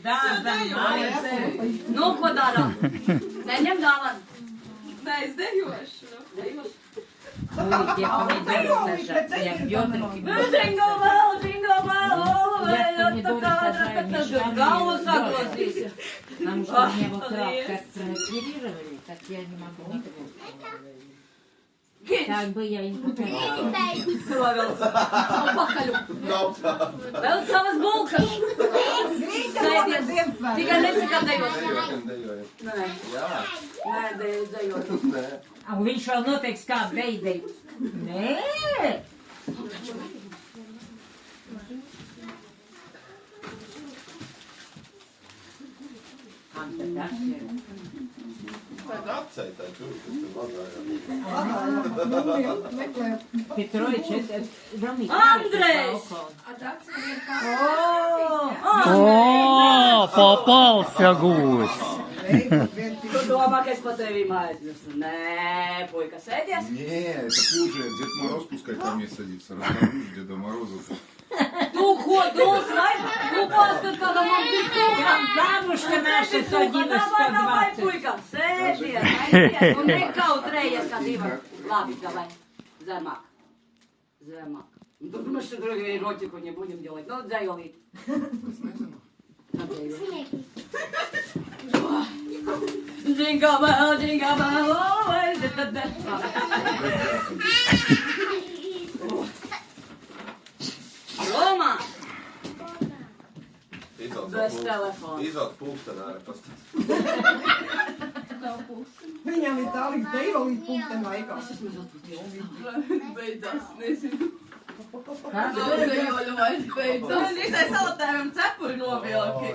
dāvanu. Nu, ko darām? Neņem dāvanu. Nē, es dejošu. Dejošu. Tie помидоры сажать. Я бёдренки. Jingle bell, all the way. Galvu sagrozīs. Нам что не вот как транслировали, так я не могу никого. Так бы я и не показала. Vēl savas bulkas. Sēdies. Tikai nesaka dejot. Nē. Nē, dejot. Un viņš vēl noteiks kādu veidu. Nē! Петрович, это Андрей! О, попался гусь. Tu domā, ka es pa tevīm aizmirstu? Nē, puika, sēdies. Не, это хуже. Дед Мороз пускай ко мне садится. Расскажу Деда Морозу. Tu ko dos, vai? Tu paskat, kāda man tikko. Бабушка наша садилась Davai, 120. puika, sēdies, aizies. Un nekautrējies, kā divi. Labi, давай. Zemāk. Zemāk. Тут мы что другие ротику не будем делать. Ну, дзайолит. Jingle bell, all the way. Roma! Bez telefona. Izvelk pulkstenā. Viņam ir tā līdz dejolīt pulksten laikā. Beidzās, nezinu. Kāda Nav dejoļu vairs beidzās. Es izai salatējumam cepuri novilki.